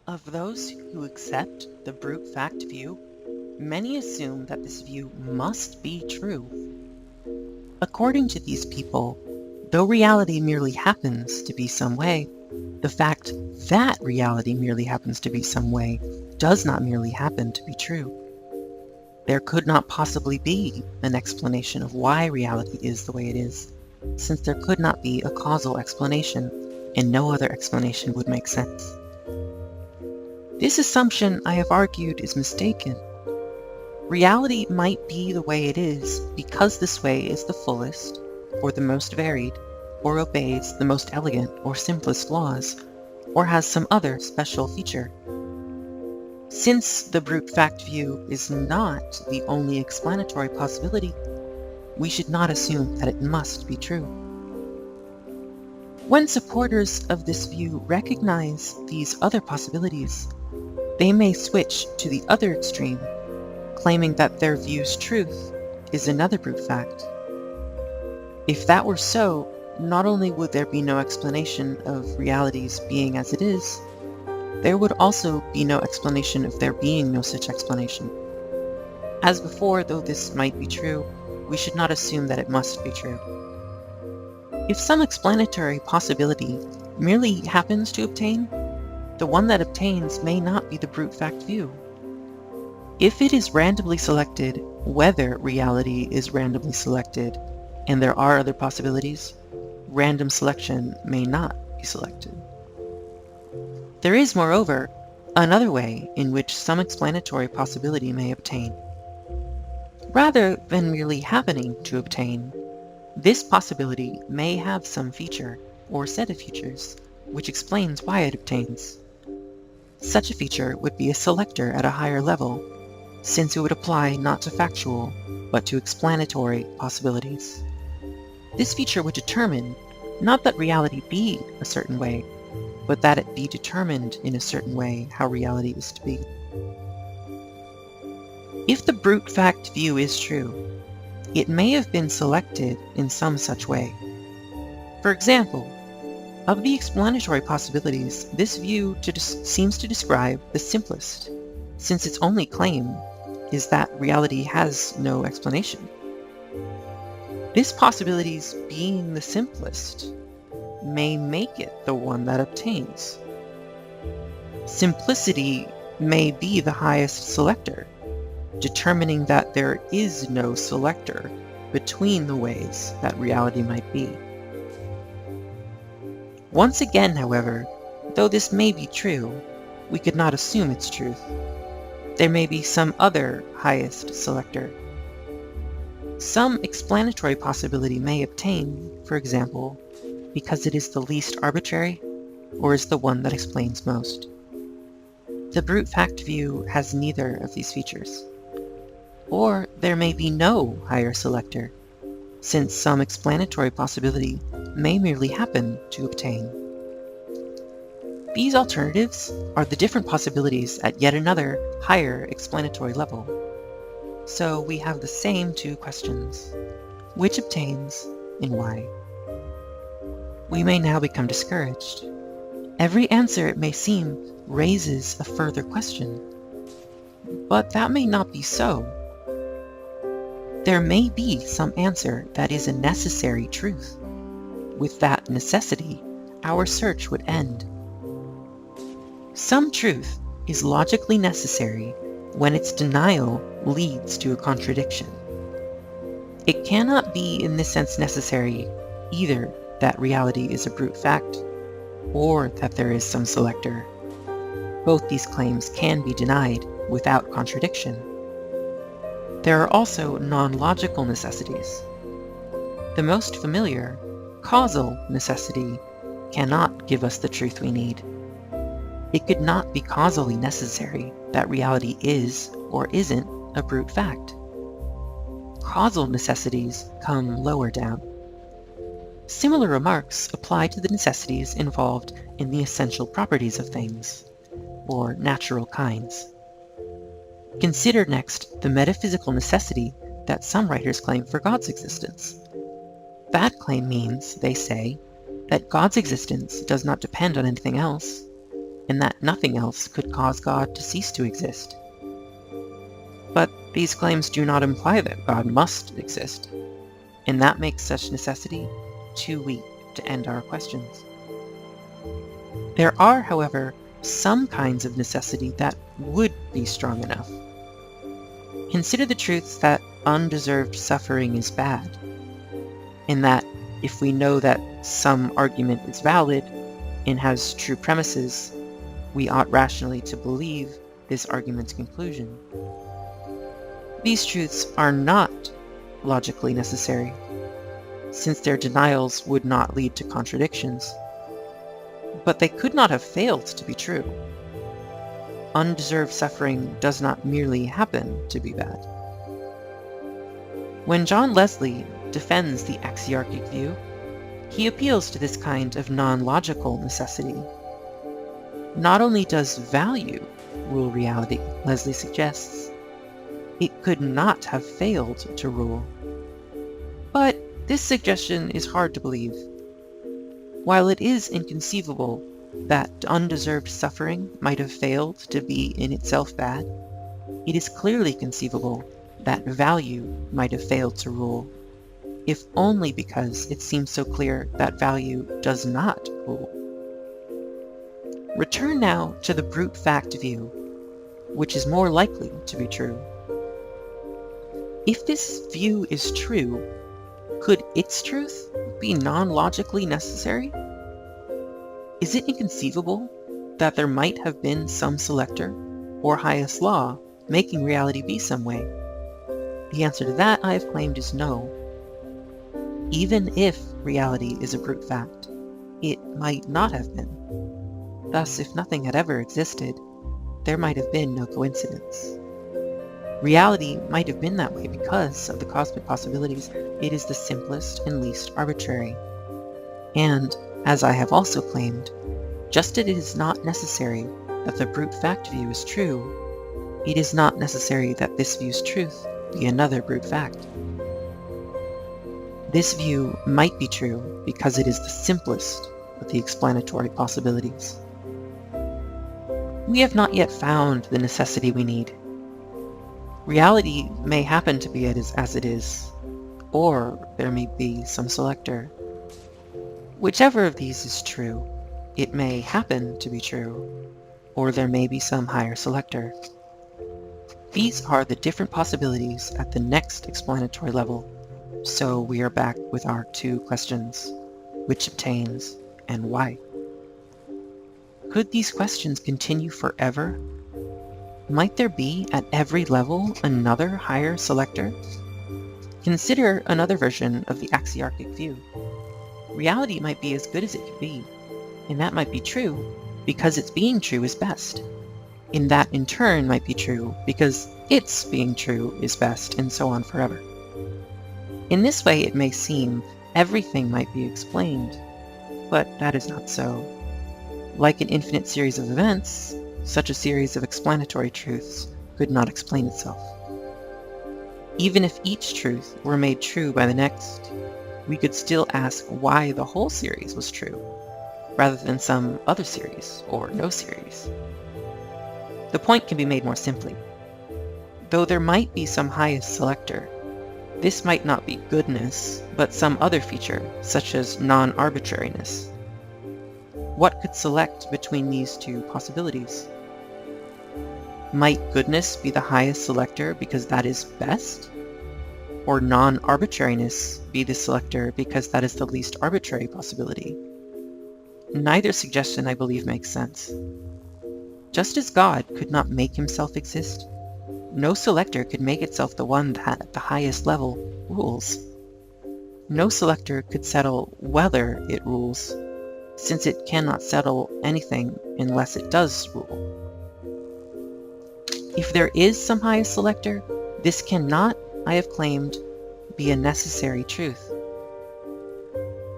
Of those who accept the brute fact view, many assume that this view must be true. According to these people, though reality merely happens to be some way, the fact that reality merely happens to be some way does not merely happen to be true. There could not possibly be an explanation of why reality is the way it is, since there could not be a causal explanation, and no other explanation would make sense. This assumption, I have argued, is mistaken. Reality might be the way it is because this way is the fullest, or the most varied, or obeys the most elegant or simplest laws, or has some other special feature. Since the brute fact view is not the only explanatory possibility, we should not assume that it must be true. When supporters of this view recognize these other possibilities, they may switch to the other extreme, claiming that their view's truth is another brute fact. If that were so, not only would there be no explanation of reality's being as it is, there would also be no explanation of there being no such explanation. As before, though this might be true, we should not assume that it must be true. If some explanatory possibility merely happens to obtain, the one that obtains may not be the brute fact view. If it is randomly selected, whether reality is randomly selected, and there are other possibilities, random selection may not be selected. There is, moreover, another way in which some explanatory possibility may obtain. Rather than merely happening to obtain, this possibility may have some feature or set of features which explains why it obtains. Such a feature would be a selector at a higher level, since it would apply not to factual, but to explanatory possibilities. This feature would determine not that reality be a certain way, but that it be determined in a certain way how reality is to be. If the brute fact view is true, it may have been selected in some such way. For example, of the explanatory possibilities, this view seems to describe the simplest, since its only claim is that reality has no explanation. This possibility's being the simplest may make it the one that obtains. Simplicity may be the highest selector, determining that there is no selector between the ways that reality might be. Once again, however, though this may be true, we could not assume its truth. There may be some other highest selector. Some explanatory possibility may obtain, for example, because it is the least arbitrary, or is the one that explains most. The brute fact view has neither of these features. Or there may be no higher selector, since some explanatory possibility may merely happen to obtain. These alternatives are the different possibilities at yet another higher explanatory level. So we have the same two questions: which obtains and why? We may now become discouraged. Every answer, it may seem, raises a further question. But that may not be so. There may be some answer that is a necessary truth. With that necessity, our search would end. Some truth is logically necessary when its denial leads to a contradiction. It cannot be in this sense necessary either that reality is a brute fact, or that there is some selector. Both these claims can be denied without contradiction. There are also non-logical necessities. The most familiar, causal necessity, cannot give us the truth we need. It could not be causally necessary that reality is or isn't a brute fact. Causal necessities come lower down. Similar remarks apply to the necessities involved in the essential properties of things, or natural kinds. Consider next the metaphysical necessity that some writers claim for God's existence. That claim means, they say, that God's existence does not depend on anything else, and that nothing else could cause God to cease to exist. But these claims do not imply that God must exist, and that makes such necessity too weak to end our questions. There are, however, some kinds of necessity that would be strong enough. Consider the truths that undeserved suffering is bad, and that if we know that some argument is valid and has true premises, we ought rationally to believe this argument's conclusion. These truths are not logically necessary, since their denials would not lead to contradictions. But they could not have failed to be true. Undeserved suffering does not merely happen to be bad. When John Leslie defends the axiarchic view, he appeals to this kind of non-logical necessity. Not only does value rule reality, Leslie suggests, it could not have failed to rule. But this suggestion is hard to believe. While it is inconceivable that undeserved suffering might have failed to be in itself bad, it is clearly conceivable that value might have failed to rule, if only because it seems so clear that value does not rule. Return now to the brute fact view, which is more likely to be true. If this view is true, could its truth be non-logically necessary? Is it inconceivable that there might have been some selector or highest law making reality be some way? The answer to that, I have claimed, is no. Even if reality is a brute fact, it might not have been. Thus, if nothing had ever existed, there might have been no coincidence. Reality might have been that way because of the cosmic possibilities. It is the simplest and least arbitrary. And, as I have also claimed, just as it is not necessary that the brute fact view is true, it is not necessary that this view's truth be another brute fact. This view might be true because it is the simplest of the explanatory possibilities. We have not yet found the necessity we need. Reality may happen to be as it is, or there may be some selector. Whichever of these is true, it may happen to be true, or there may be some higher selector. These are the different possibilities at the next explanatory level, so we are back with our two questions: which obtains and why? Could these questions continue forever? Might there be at every level another higher selector? Consider another version of the axiarchic view. Reality might be as good as it could be, and that might be true because its being true is best. And that in turn might be true because its being true is best, and so on forever. In this way it may seem everything might be explained, but that is not so. Like an infinite series of events, such a series of explanatory truths could not explain itself. Even if each truth were made true by the next, we could still ask why the whole series was true, rather than some other series, or no series. The point can be made more simply. Though there might be some highest selector, this might not be goodness, but some other feature, such as non-arbitrariness. What could select between these two possibilities? Might goodness be the highest selector because that is best? Or non-arbitrariness be the selector because that is the least arbitrary possibility? Neither suggestion, I believe, makes sense. Just as God could not make himself exist, no selector could make itself the one that, at the highest level, rules. No selector could settle whether it rules, since it cannot settle anything unless it does rule. If there is some highest selector, this cannot, I have claimed, be a necessary truth.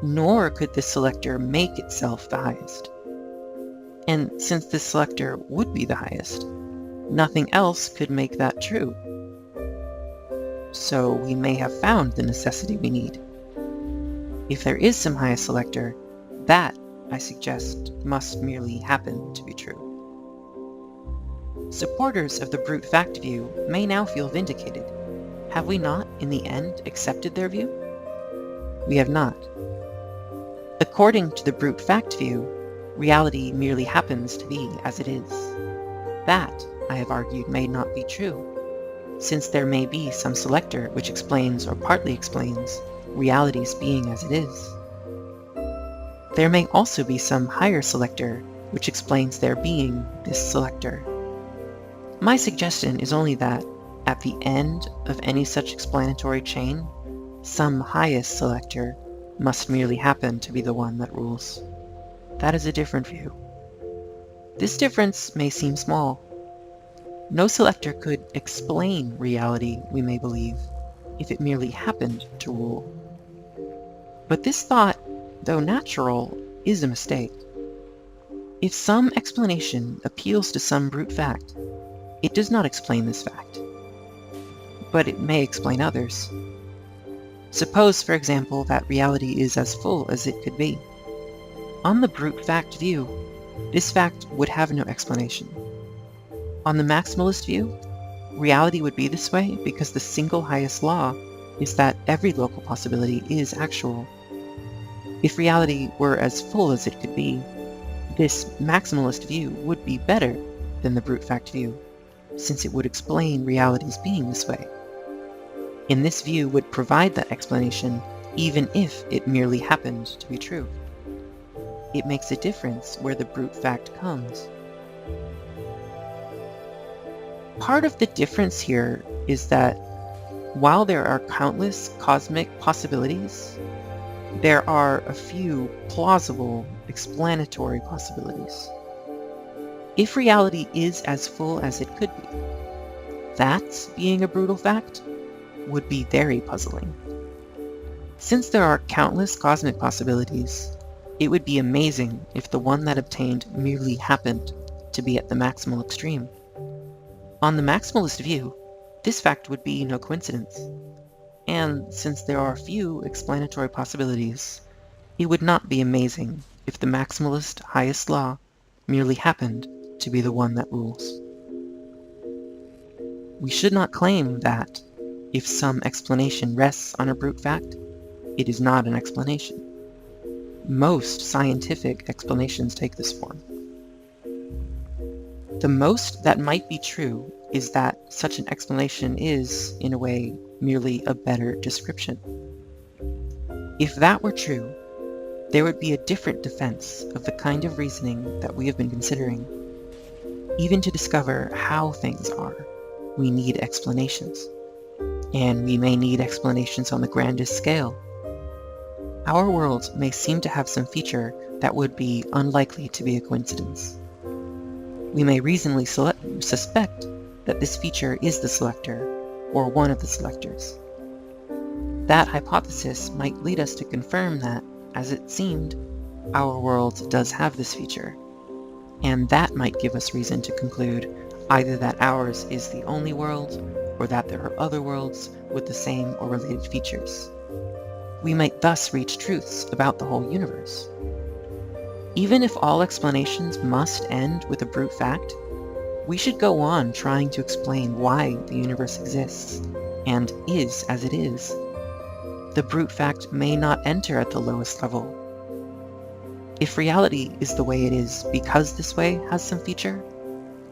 Nor could this selector make itself the highest. And since this selector would be the highest, nothing else could make that true. So we may have found the necessity we need. If there is some highest selector, that, I suggest, must merely happen to be true. Supporters of the brute fact view may now feel vindicated. Have we not, in the end, accepted their view? We have not. According to the brute fact view, reality merely happens to be as it is. That, I have argued, may not be true, since there may be some selector which explains or partly explains reality's being as it is. There may also be some higher selector which explains there being this selector. My suggestion is only that, at the end of any such explanatory chain, some highest selector must merely happen to be the one that rules. That is a different view. This difference may seem small. No selector could explain reality, we may believe, if it merely happened to rule. But this thought, though natural, is a mistake. If some explanation appeals to some brute fact, it does not explain this fact, but it may explain others. Suppose, for example, that reality is as full as it could be. On the brute fact view, this fact would have no explanation. On the maximalist view, reality would be this way because the single highest law is that every local possibility is actual. If reality were as full as it could be, this maximalist view would be better than the brute fact view, since it would explain reality's being this way. And this view would provide that explanation even if it merely happened to be true. It makes a difference where the brute fact comes. Part of the difference here is that while there are countless cosmic possibilities, there are a few plausible explanatory possibilities. If reality is as full as it could be, that, being a brutal fact, would be very puzzling. Since there are countless cosmic possibilities, it would be amazing if the one that obtained merely happened to be at the maximal extreme. On the maximalist view, this fact would be no coincidence. And since there are few explanatory possibilities, it would not be amazing if the maximalist highest law merely happened to be the one that rules. We should not claim that, if some explanation rests on a brute fact, it is not an explanation. Most scientific explanations take this form. The most that might be true is that such an explanation is, in a way, merely a better description. If that were true, there would be a different defense of the kind of reasoning that we have been considering. Even to discover how things are, we need explanations. And we may need explanations on the grandest scale. Our world may seem to have some feature that would be unlikely to be a coincidence. We may reasonably suspect that this feature is the selector, or one of the selectors. That hypothesis might lead us to confirm that, as it seemed, our world does have this feature, and that might give us reason to conclude either that ours is the only world, or that there are other worlds with the same or related features. We might thus reach truths about the whole universe. Even if all explanations must end with a brute fact, we should go on trying to explain why the universe exists, and is as it is. The brute fact may not enter at the lowest level. If reality is the way it is because this way has some feature,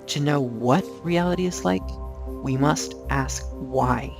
to know what reality is like, we must ask why.